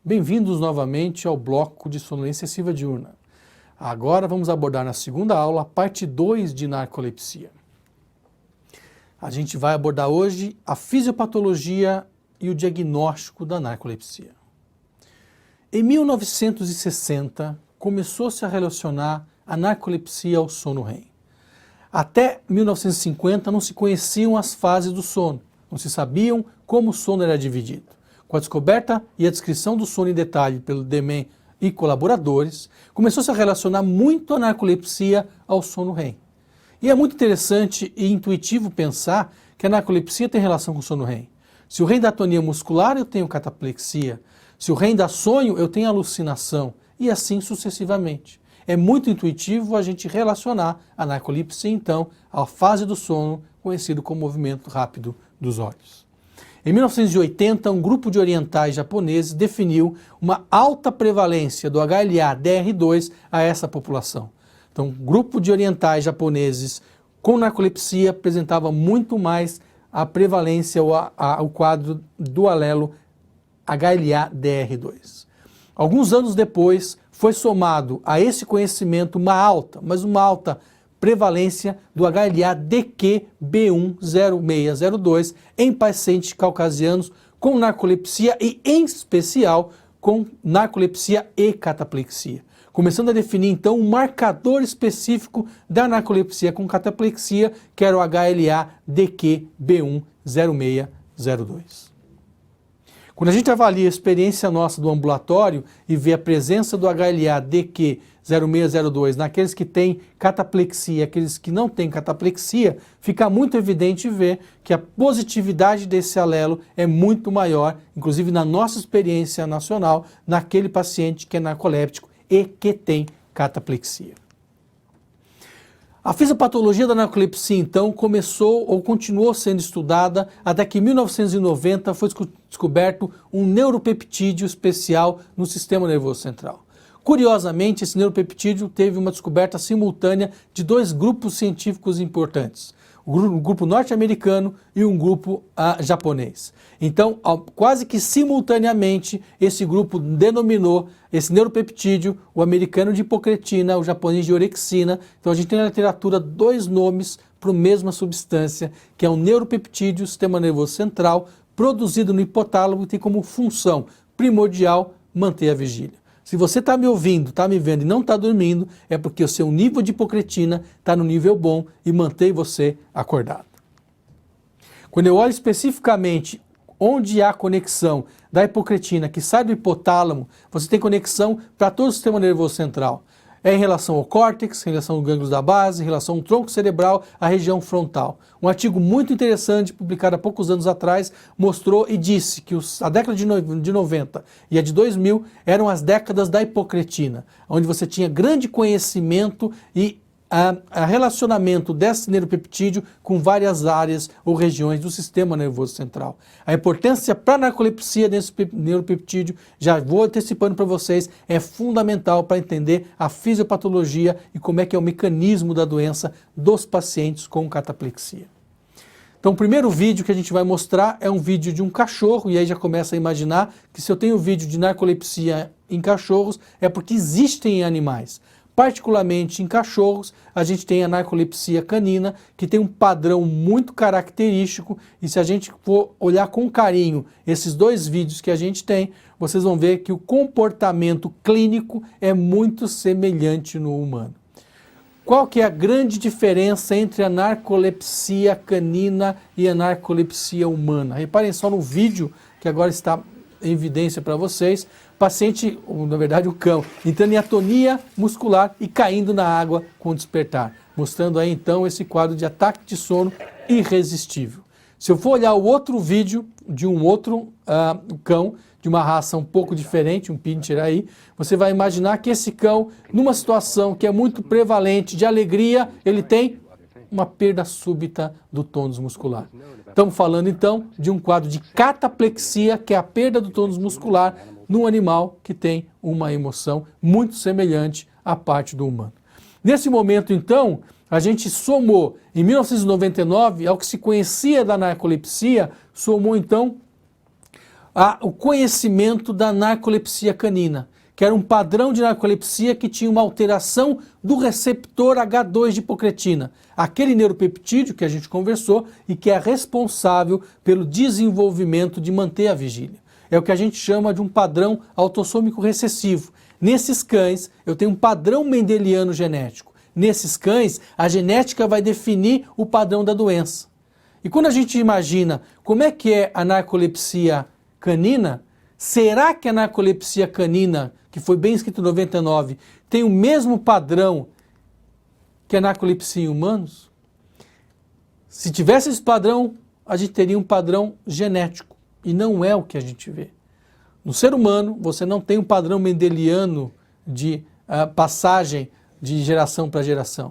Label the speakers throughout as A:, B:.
A: Bem-vindos novamente ao bloco de sonolência excessiva diurna. Agora vamos abordar na segunda aula a parte 2 de narcolepsia. A gente vai abordar hoje a fisiopatologia e o diagnóstico da narcolepsia. Em 1960, começou-se a relacionar a narcolepsia ao sono REM. Até 1950 não se conheciam as fases do sono, não se sabiam como o sono era dividido. Com a descoberta e a descrição do sono em detalhe pelo Demen e colaboradores, começou-se a relacionar muito a narcolepsia ao sono REM. E é muito interessante e intuitivo pensar que a narcolepsia tem relação com o sono REM. Se o REM dá atonia muscular, eu tenho cataplexia. Se o REM dá sonho, eu tenho alucinação. E assim sucessivamente. É muito intuitivo a gente relacionar a narcolepsia, então, à fase do sono, conhecido como movimento rápido dos olhos. Em 1980, um grupo de orientais japoneses definiu uma alta prevalência do HLA-DR2 a essa população. Então, um grupo de orientais japoneses com narcolepsia apresentava muito mais a prevalência, o quadro do alelo HLA-DR2. Alguns anos depois, foi somado a esse conhecimento uma alta prevalência do HLA-DQ-B10602 em pacientes caucasianos com narcolepsia e, em especial, com narcolepsia e cataplexia. Começando a definir, então, um marcador específico da narcolepsia com cataplexia, que era o HLA-DQ-B10602. Quando a gente avalia a experiência nossa do ambulatório e vê a presença do HLA-DQ-0602 naqueles que têm cataplexia e aqueles que não têm cataplexia, fica muito evidente ver que a positividade desse alelo é muito maior, inclusive na nossa experiência nacional, naquele paciente que é narcoléptico e que tem cataplexia. A fisiopatologia da narcolepsia, então, começou ou continuou sendo estudada até que em 1990 foi descoberto um neuropeptídeo especial no sistema nervoso central. Curiosamente, esse neuropeptídeo teve uma descoberta simultânea de dois grupos científicos importantes, um grupo norte-americano e um grupo japonês. Então, quase que simultaneamente, esse grupo denominou esse neuropeptídeo, o americano de hipocretina, o japonês de orexina. Então, a gente tem na literatura dois nomes para a mesma substância, que é um neuropeptídeo, sistema nervoso central, produzido no hipotálamo e tem como função primordial manter a vigília. Se você está me ouvindo, está me vendo e não está dormindo, é porque o seu nível de hipocretina está no nível bom e mantém você acordado. Quando eu olho especificamente onde há conexão da hipocretina que sai do hipotálamo, você tem conexão para todo o sistema nervoso central. É em relação ao córtex, em relação aos gânglios da base, em relação ao tronco cerebral, à região frontal. Um artigo muito interessante, publicado há poucos anos atrás, mostrou e disse que a década de 90 e a de 2000 eram as décadas da hipocretina, onde você tinha grande conhecimento e relacionamento desse neuropeptídeo com várias áreas ou regiões do sistema nervoso central. A importância para a narcolepsia desse neuropeptídeo, já vou antecipando para vocês, é fundamental para entender a fisiopatologia e como é que é o mecanismo da doença dos pacientes com cataplexia. Então, o primeiro vídeo que a gente vai mostrar é um vídeo de um cachorro, e aí já começa a imaginar que se eu tenho vídeo de narcolepsia em cachorros, é porque existem em animais. Particularmente em cachorros, a gente tem a narcolepsia canina, que tem um padrão muito característico, e se a gente for olhar com carinho esses dois vídeos que a gente tem, vocês vão ver que o comportamento clínico é muito semelhante no humano. Qual que é a grande diferença entre a narcolepsia canina e a narcolepsia humana? Reparem só no vídeo, que agora está em evidência para vocês, paciente, na verdade o cão, entrando em atonia muscular e caindo na água com o despertar, mostrando aí então esse quadro de ataque de sono irresistível. Se eu for olhar o outro vídeo de um outro cão, de uma raça um pouco diferente, um pincher aí, você vai imaginar que esse cão, numa situação que é muito prevalente de alegria, ele tem uma perda súbita do tônus muscular. Estamos falando então de um quadro de cataplexia, que é a perda do tônus muscular num animal que tem uma emoção muito semelhante à parte do humano. Nesse momento então, a gente somou, em 1999, ao que se conhecia da narcolepsia, somou então o conhecimento da narcolepsia canina, que era um padrão de narcolepsia que tinha uma alteração do receptor H2 de hipocretina, aquele neuropeptídeo que a gente conversou e que é responsável pelo desenvolvimento de manter a vigília. É o que a gente chama de um padrão autossômico recessivo. Nesses cães, eu tenho um padrão mendeliano genético. Nesses cães, a genética vai definir o padrão da doença. E quando a gente imagina como é que é a narcolepsia canina, será que a narcolepsia canina, que foi bem escrito em 99, tem o mesmo padrão que a narcolepsia em humanos? Se tivesse esse padrão, a gente teria um padrão genético, e não é o que a gente vê. No ser humano, você não tem um padrão mendeliano de passagem de geração para geração.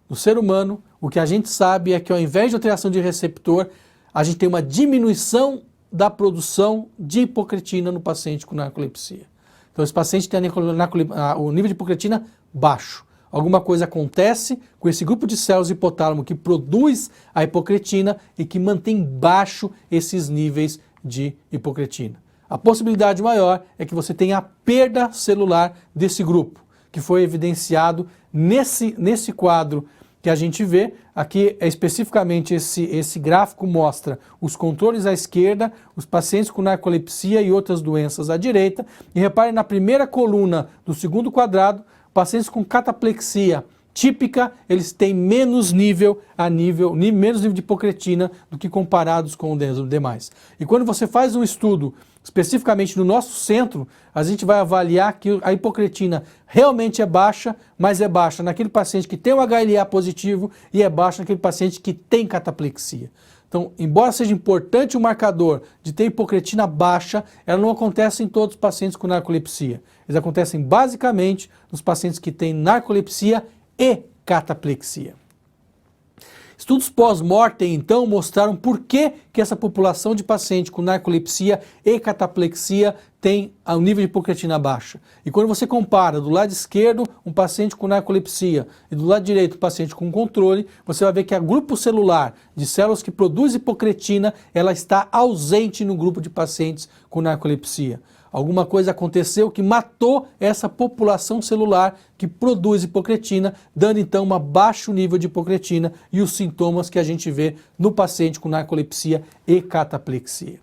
A: No ser humano, o que a gente sabe é que ao invés de alteração de receptor, a gente tem uma diminuição da produção de hipocretina no paciente com narcolepsia. Então esse paciente tem o nível de hipocretina baixo. Alguma coisa acontece com esse grupo de células hipotálamo que produz a hipocretina e que mantém baixo esses níveis de hipocretina. A possibilidade maior é que você tenha a perda celular desse grupo, que foi evidenciado nesse quadro que a gente vê. Aqui especificamente esse gráfico mostra os controles à esquerda, os pacientes com narcolepsia e outras doenças à direita. E reparem na primeira coluna do segundo quadrado, pacientes com cataplexia típica, eles têm menos nível de hipocretina do que comparados com os demais. E quando você faz um estudo especificamente no nosso centro, a gente vai avaliar que a hipocretina realmente é baixa, mas é baixa naquele paciente que tem o HLA positivo e é baixa naquele paciente que tem cataplexia. Então, embora seja importante o marcador de ter hipocretina baixa, ela não acontece em todos os pacientes com narcolepsia. Eles acontecem basicamente nos pacientes que têm narcolepsia e cataplexia. Estudos pós-mortem, então, mostraram por que essa população de pacientes com narcolepsia e cataplexia tem um nível de hipocretina baixa. E quando você compara do lado esquerdo um paciente com narcolepsia e do lado direito um paciente com controle, você vai ver que a grupo celular de células que produz hipocretina, ela está ausente no grupo de pacientes com narcolepsia. Alguma coisa aconteceu que matou essa população celular que produz hipocretina, dando então um baixo nível de hipocretina e os sintomas que a gente vê no paciente com narcolepsia e cataplexia.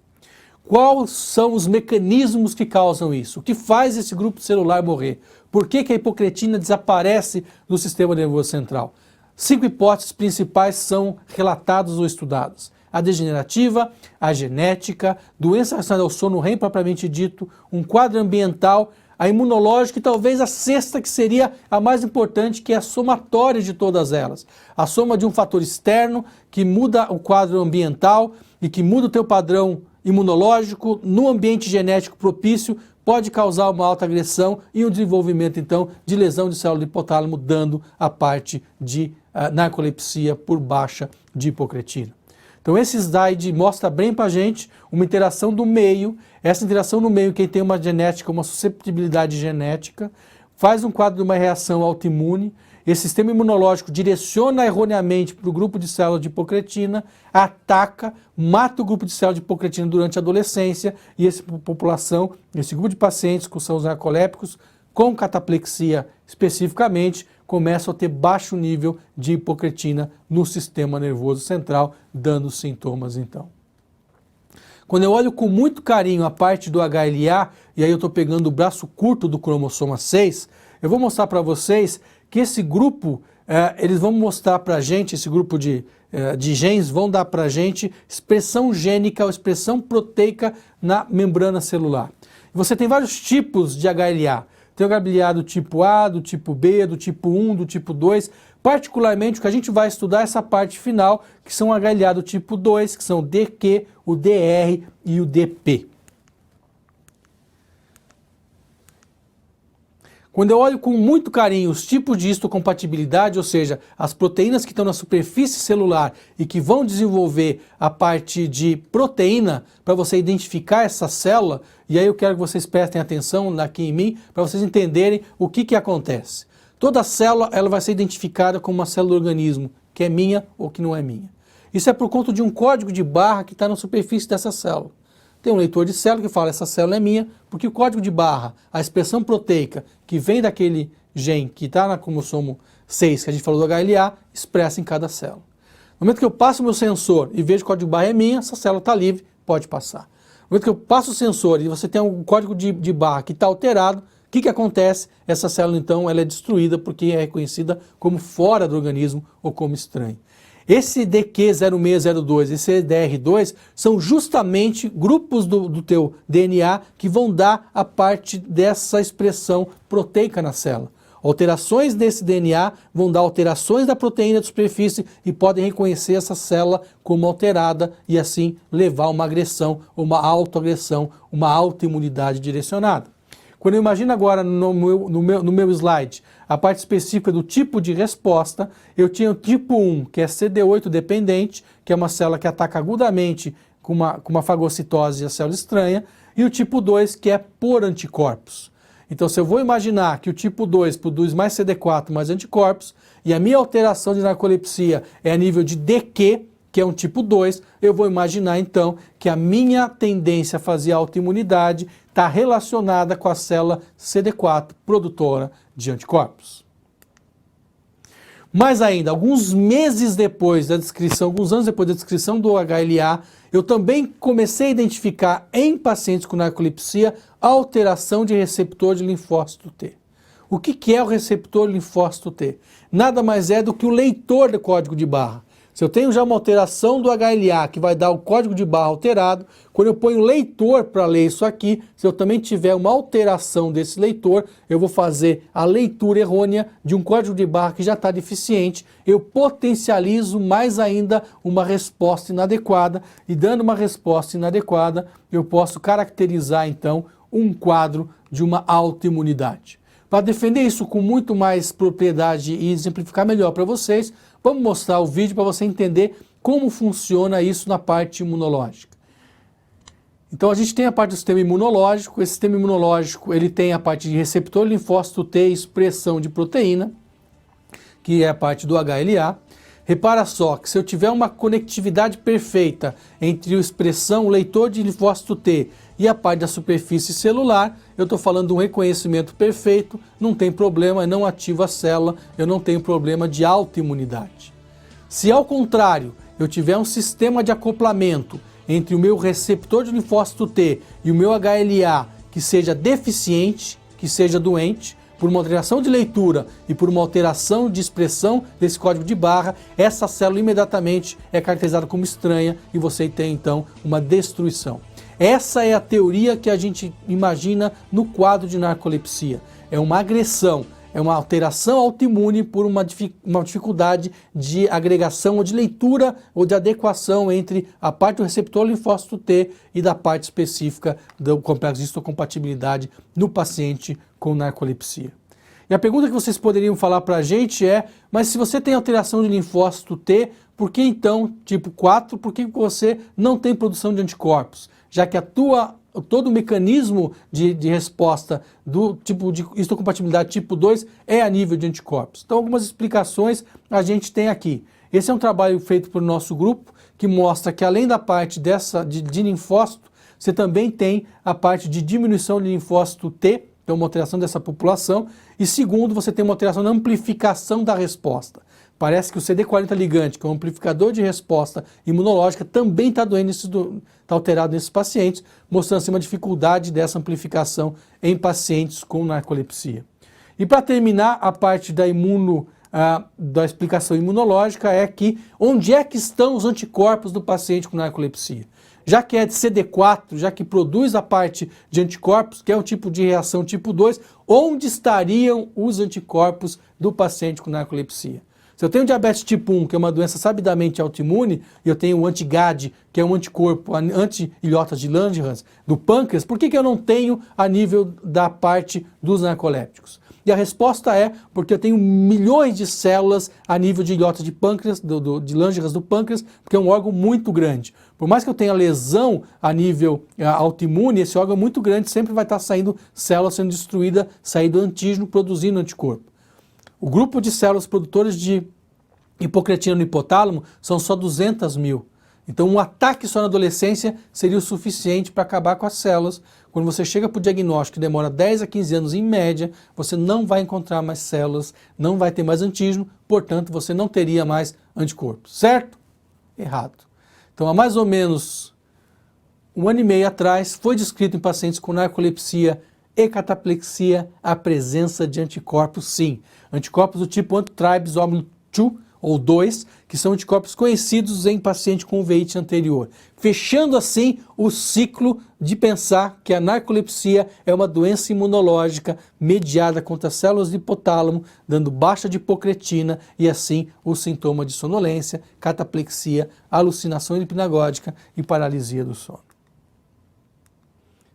A: Quais são os mecanismos que causam isso? O que faz esse grupo celular morrer? Por que a hipocretina desaparece do sistema nervoso central? 5 hipóteses principais são relatadas ou estudadas: a degenerativa, a genética, doença relacionada ao sono REM propriamente dito, um quadro ambiental, a imunológica e talvez a sexta, que seria a mais importante, que é a somatória de todas elas. A soma de um fator externo que muda o quadro ambiental e que muda o teu padrão imunológico no ambiente genético propício pode causar uma alta agressão e um desenvolvimento então de lesão de célula do hipotálamo, dando a parte de narcolepsia por baixa de hipocretina. Então esse slide mostra bem para a gente uma interação do meio. Essa interação no meio, quem tem uma genética, uma susceptibilidade genética, faz um quadro de uma reação autoimune. Esse sistema imunológico direciona erroneamente para o grupo de células de hipocretina, ataca, mata o grupo de células de hipocretina durante a adolescência e essa população, esse grupo de pacientes que são os narcolépticos, com cataplexia especificamente, começam a ter baixo nível de hipocretina no sistema nervoso central, dando sintomas então. Quando eu olho com muito carinho a parte do HLA, e aí eu estou pegando o braço curto do cromossoma 6, eu vou mostrar para vocês que esse grupo, eles vão mostrar para a gente, esse grupo de genes vão dar para a gente expressão gênica ou expressão proteica na membrana celular. Você tem vários tipos de HLA. Tem o HLA do tipo A, do tipo B, do tipo 1, do tipo 2. Particularmente, o que a gente vai estudar é essa parte final, que são o HLA do tipo 2, que são o DQ, o DR e o DP. Quando eu olho com muito carinho os tipos de histocompatibilidade, ou seja, as proteínas que estão na superfície celular e que vão desenvolver a parte de proteína para você identificar essa célula, e aí eu quero que vocês prestem atenção aqui em mim para vocês entenderem o que acontece. Toda célula ela vai ser identificada como uma célula do organismo, que é minha ou que não é minha. Isso é por conta de um código de barra que está na superfície dessa célula. tem um leitor de célula que fala, essa célula é minha, porque o código de barra, a expressão proteica que vem daquele gene que está na cromossomo 6, que a gente falou do HLA, expressa em cada célula. No momento que eu passo o meu sensor e vejo que o código de barra é minha, essa célula está livre, pode passar. No momento que eu passo o sensor e você tem um código de barra que está alterado, o que acontece? Essa célula, então, ela é destruída porque é reconhecida como fora do organismo ou como estranha. Esse DQ0602 e esse EDR2 são justamente grupos do teu DNA que vão dar a parte dessa expressão proteica na célula. Alterações desse DNA vão dar alterações da proteína de superfície e podem reconhecer essa célula como alterada e assim levar a uma agressão, uma autoagressão, uma autoimunidade direcionada. Quando eu imagino agora no meu slide a parte específica do tipo de resposta, eu tinha o tipo 1, que é CD8 dependente, que é uma célula que ataca agudamente com uma fagocitose a célula estranha, e o tipo 2, que é por anticorpos. Então, se eu vou imaginar que o tipo 2 produz mais CD4 mais anticorpos, e a minha alteração de narcolepsia é a nível de DQ, que é um tipo 2, eu vou imaginar então que a minha tendência a fazer autoimunidade está relacionada com a célula CD4 produtora de anticorpos. Mais ainda, alguns meses depois da descrição, alguns anos depois da descrição do HLA, eu também comecei a identificar em pacientes com narcolepsia a alteração de receptor de linfócito T. O que é o receptor linfócito T? Nada mais é do que o leitor do código de barra. Se eu tenho já uma alteração do HLA que vai dar o código de barra alterado, quando eu ponho o leitor para ler isso aqui, se eu também tiver uma alteração desse leitor, eu vou fazer a leitura errônea de um código de barra que já está deficiente, eu potencializo mais ainda uma resposta inadequada, e dando uma resposta inadequada, eu posso caracterizar então um quadro de uma autoimunidade. Para defender isso com muito mais propriedade e exemplificar melhor para vocês, vamos mostrar o vídeo para você entender como funciona isso na parte imunológica. Então a gente tem a parte do sistema imunológico. Esse sistema imunológico ele tem a parte de receptor linfócito T, expressão de proteína, que é a parte do HLA. Repara só que se eu tiver uma conectividade perfeita entre a expressão, o leitor de linfócito T e a parte da superfície celular, eu estou falando de um reconhecimento perfeito, não tem problema, não ativa a célula, eu não tenho problema de autoimunidade. Se ao contrário, eu tiver um sistema de acoplamento entre o meu receptor de linfócito T e o meu HLA que seja deficiente, que seja doente, por uma alteração de leitura e por uma alteração de expressão desse código de barra, essa célula imediatamente é caracterizada como estranha e você tem então uma destruição. Essa é a teoria que a gente imagina no quadro de narcolepsia. É uma agressão, é uma alteração autoimune por uma dificuldade de agregação ou de leitura ou de adequação entre a parte do receptor linfócito T e da parte específica do complexo de histocompatibilidade no paciente com narcolepsia. E a pergunta que vocês poderiam falar para a gente é, mas se você tem alteração de linfócito T, por que então, tipo 4, por que você não tem produção de anticorpos? Já que todo o mecanismo de resposta do tipo de histocompatibilidade tipo 2 é a nível de anticorpos. Então, algumas explicações a gente tem aqui. Esse é um trabalho feito pelo nosso grupo, que mostra que além da parte de linfócito, você também tem a parte de diminuição de linfócito T, então uma alteração dessa população, e segundo, você tem uma alteração na amplificação da resposta. Parece que o CD40 ligante, que é um amplificador de resposta imunológica, também está alterado nesses pacientes, mostrando assim, uma dificuldade dessa amplificação em pacientes com narcolepsia. E para terminar, a parte da explicação imunológica é que onde é que estão os anticorpos do paciente com narcolepsia? Já que é de CD4, já que produz a parte de anticorpos, que é um tipo de reação tipo 2, onde estariam os anticorpos do paciente com narcolepsia? Se eu tenho diabetes tipo 1, que é uma doença sabidamente autoimune, e eu tenho o anti-GAD, que é um anticorpo anti-ilhotas de Langerhans, do pâncreas, por que eu não tenho a nível da parte dos narcolépticos? E a resposta é porque eu tenho milhões de células a nível de ilhotas de pâncreas, de Langerhans do pâncreas, porque é um órgão muito grande. Por mais que eu tenha lesão a nível autoimune, esse órgão é muito grande, sempre vai estar saindo célula sendo destruída, saindo antígeno, produzindo anticorpo. O grupo de células produtoras de hipocreatina no hipotálamo são só 200 mil. Então um ataque só na adolescência seria o suficiente para acabar com as células. Quando você chega para o diagnóstico, que demora 10 a 15 anos em média, você não vai encontrar mais células, não vai ter mais antígeno, portanto você não teria mais anticorpos, certo? Errado. Então há mais ou menos 1 ano e meio atrás foi descrito em pacientes com narcolepsia e cataplexia a presença de anticorpos, sim. Anticorpos do tipo antitribes-hormone 2 ou 2, que são anticorpos conhecidos em paciente com uveíte anterior. Fechando assim o ciclo de pensar que a narcolepsia é uma doença imunológica mediada contra as células do hipotálamo, dando baixa de hipocretina e assim o sintoma de sonolência, cataplexia, alucinação hipnagógica e paralisia do sono.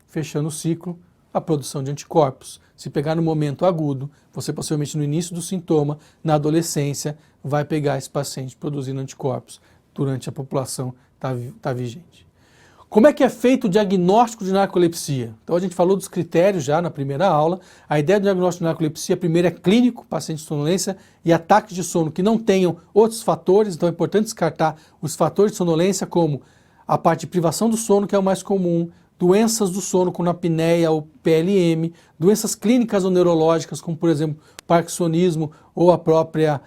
A: Fechando o ciclo, a produção de anticorpos. Se pegar no momento agudo, você possivelmente no início do sintoma, na adolescência, vai pegar esse paciente produzindo anticorpos durante a população tá vigente. Como é que é feito o diagnóstico de narcolepsia? Então a gente falou dos critérios já na primeira aula. A ideia do diagnóstico de narcolepsia, primeiro é clínico, paciente de sonolência e ataques de sono que não tenham outros fatores, então é importante descartar os fatores de sonolência como a parte de privação do sono, que é o mais comum, doenças do sono como apneia ou PLM, doenças clínicas ou neurológicas como, por exemplo, parkinsonismo ou a própria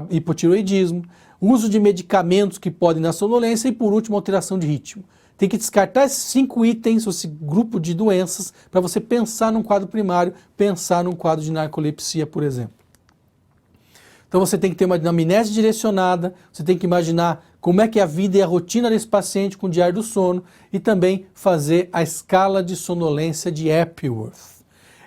A: hipotiroidismo, uso de medicamentos que podem dar sonolência e, por último, alteração de ritmo. Tem que descartar esses 5 itens, esse grupo de doenças, para você pensar num quadro primário, pensar num quadro de narcolepsia, por exemplo. Então você tem que ter uma anamnese direcionada, você tem que imaginar como é que é a vida e a rotina desse paciente com o diário do sono e também fazer a escala de sonolência de Epworth.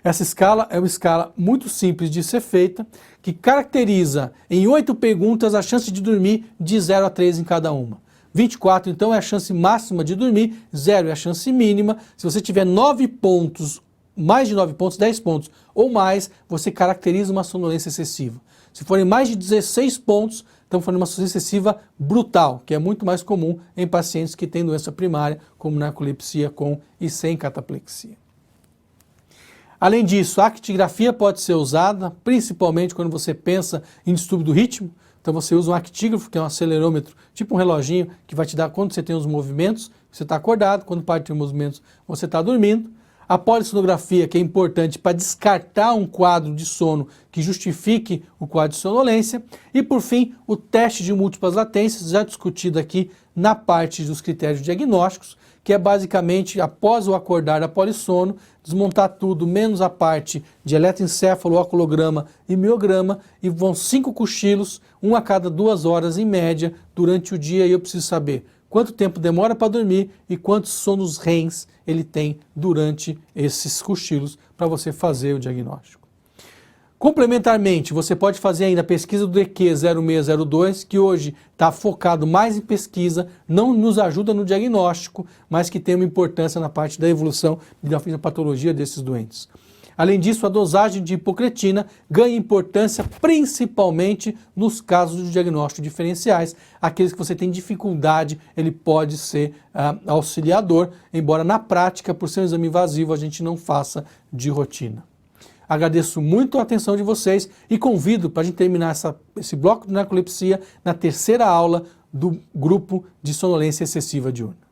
A: Essa escala é uma escala muito simples de ser feita, que caracteriza em 8 perguntas a chance de dormir de 0 a 3 em cada uma. 24, então, é a chance máxima de dormir, 0 é a chance mínima. Se você tiver 9 pontos, mais de 9 pontos, 10 pontos ou mais, você caracteriza uma sonolência excessiva. Se forem mais de 16 pontos, estamos falando de uma sonolência excessiva brutal, que é muito mais comum em pacientes que têm doença primária, como narcolepsia com e sem cataplexia. Além disso, a actigrafia pode ser usada, principalmente quando você pensa em distúrbio do ritmo. Então você usa um actígrafo, que é um acelerômetro, tipo um reloginho, que vai te dar quando você tem os movimentos, você está acordado, quando para de ter os movimentos, você está dormindo. A polissonografia, que é importante para descartar um quadro de sono que justifique o quadro de sonolência. E, por fim, o teste de múltiplas latências, já discutido aqui na parte dos critérios diagnósticos, que é basicamente, após o acordar da polissono, desmontar tudo, menos a parte de eletroencefalo, oculograma e miograma, e vão 5 cochilos, um a cada 2 horas em média, durante o dia, e eu preciso saber quanto tempo demora para dormir e quantos sonos REMs ele tem durante esses cochilos para você fazer o diagnóstico. Complementarmente, você pode fazer ainda a pesquisa do EQ0602, que hoje está focado mais em pesquisa, não nos ajuda no diagnóstico, mas que tem uma importância na parte da evolução e da patologia desses doentes. Além disso, a dosagem de hipocretina ganha importância principalmente nos casos de diagnóstico diferenciais. Aqueles que você tem dificuldade, ele pode ser auxiliador, embora na prática, por ser um exame invasivo, a gente não faça de rotina. Agradeço muito a atenção de vocês e convido para a gente terminar esse bloco de narcolepsia na terceira aula do grupo de sonolência excessiva diurna.